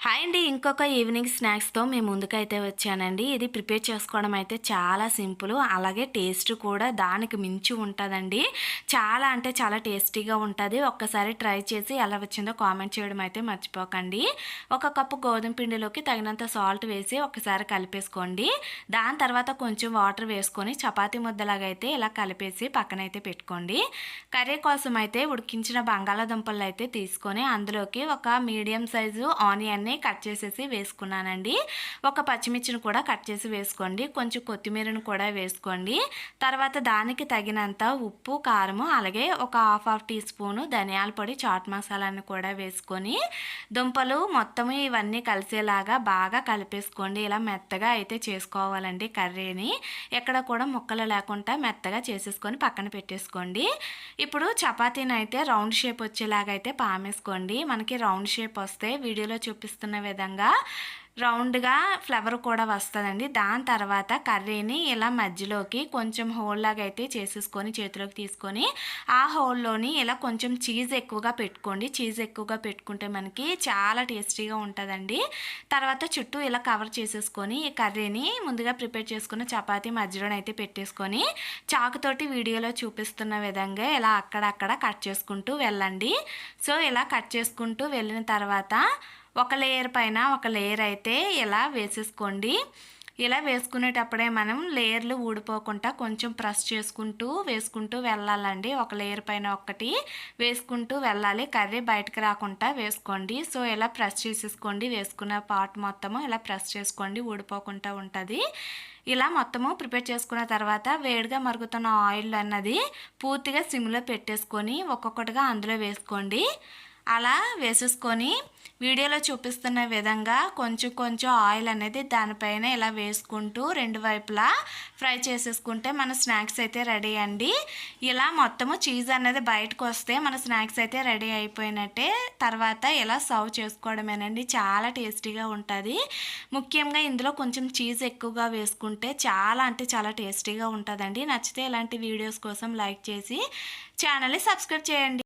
Hi అండి. ఇంకొక evening స్నాక్స్‌తో మీ ముందుకైతే వచ్చానండి. ఇది ప్రిపేర్ చేసుకోవడం అయితే చాలా సింపుల్. అలాగే టేస్ట్ కూడా దానికి మించి ఉంటదండి. చాలా అంటే చాలా టేస్టీగా ఉంటది. ఒక్కసారి ట్రై చేసి ఎలా వచ్చిందో కామెంట్ చేయడం అయితే మర్చిపోకండి. ఒక కప్పు గోధుమ పిండిలోకి తగినంత సాల్ట్ వేసి ఒకసారి కలిపేసుకోండి. దాని తర్వాత కొంచెం వాటర్ వేసుకొని చపాతీ ముద్దలాగా అయితే ఇలా కలిపేసి పక్కనైతే పెట్టుకోండి. కర్రీ కోసం అయితే ఉడికించిన బంగాళాదుంపలు అయితే తీసుకొని అందులోకి ఒక మీడియం సైజు ఆనియన్ని కట్ చేసేసి వేసుకున్నానండి. ఒక పచ్చిమిర్చిని కూడా కట్ చేసి వేసుకోండి. కొంచెం కొత్తిమీరను కూడా వేసుకోండి. తర్వాత దానికి తగినంత ఉప్పు, కారము అలాగే ఒక హాఫ్ టీ స్పూను ధనియాల పొడి, చాట్ మసాలాను కూడా వేసుకొని దుంపలు మొత్తం ఇవన్నీ కలిసేలాగా బాగా కలిపేసుకోండి. ఇలా మెత్తగా అయితే చేసుకోవాలండి కర్రీని. ఎక్కడ కూడా ముక్కలు లేకుండా మెత్తగా చేసేసుకొని పక్కన పెట్టేసుకోండి. ఇప్పుడు చపాతీని అయితే రౌండ్ షేప్ వచ్చేలాగా అయితే పామేసుకోండి. మనకి రౌండ్ షేప్ వస్తే వీడియోలో చూపిస్తున్న విధంగా రౌండ్గా ఫ్లవర్ కూడా వస్తుందండి. దాని తర్వాత కర్రీని ఇలా మధ్యలోకి కొంచెం హోల్ లాగా అయితే చేసేసుకొని చేతిలోకి తీసుకొని ఆ హోల్లోని ఇలా కొంచెం చీజ్ ఎక్కువగా పెట్టుకోండి. చీజ్ ఎక్కువగా పెట్టుకుంటే మనకి చాలా టేస్టీగా ఉంటుందండి. తర్వాత చుట్టూ ఇలా కవర్ చేసేసుకొని ఈ కర్రీని ముందుగా ప్రిపేర్ చేసుకున్న చపాతీ మధ్యలోనైతే పెట్టేసుకొని చాకుతోటి వీడియోలో చూపిస్తున్న విధంగా ఇలా అక్కడక్కడ కట్ చేసుకుంటూ వెళ్ళండి. సో ఇలా కట్ చేసుకుంటూ వెళ్ళిన తర్వాత ఒక లేయర్ పైన ఒక లేయర్ అయితే ఇలా వేసేసుకోండి. ఇలా వేసుకునేటప్పుడే మనం లేయర్లు ఊడిపోకుండా కొంచెం ప్రెస్ వేసుకుంటూ వెళ్ళాలండి. ఒక లేయర్ పైన ఒకటి వేసుకుంటూ వెళ్ళాలి. కర్రీ బయటకు రాకుండా వేసుకోండి. సో ఇలా ప్రెస్ చేసేసుకోండి. వేసుకున్న పార్ట్ మొత్తము ఇలా ప్రెస్ చేసుకోండి, ఊడిపోకుండా ఉంటుంది. ఇలా మొత్తము ప్రిపేర్ చేసుకున్న తర్వాత వేడిగా మరుగుతున్న ఆయిల్ అన్నది పూర్తిగా సిమ్లో పెట్టేసుకొని ఒక్కొక్కటిగా అందులో వేసుకోండి. అలా వేసేసుకొని వీడియోలో చూపిస్తున్న విధంగా కొంచెం కొంచెం ఆయిల్ అనేది దానిపైన ఇలా వేసుకుంటూ రెండు వైపులా ఫ్రై చేసేసుకుంటే మన స్నాక్స్ అయితే రెడీ అండి. ఇలా మొత్తము చీజ్ అనేది బయటకు వస్తే మన స్నాక్స్ అయితే రెడీ అయిపోయినట్టే. తర్వాత ఇలా సర్వ్ చేసుకోవడమేనండి. చాలా టేస్టీగా ఉంటుంది. ముఖ్యంగా ఇందులో కొంచెం చీజ్ ఎక్కువగా వేసుకుంటే చాలా అంటే చాలా టేస్టీగా ఉంటుందండి. నచ్చితే ఇలాంటి వీడియోస్ కోసం లైక్ చేసి ఛానల్ని సబ్స్క్రైబ్ చేయండి.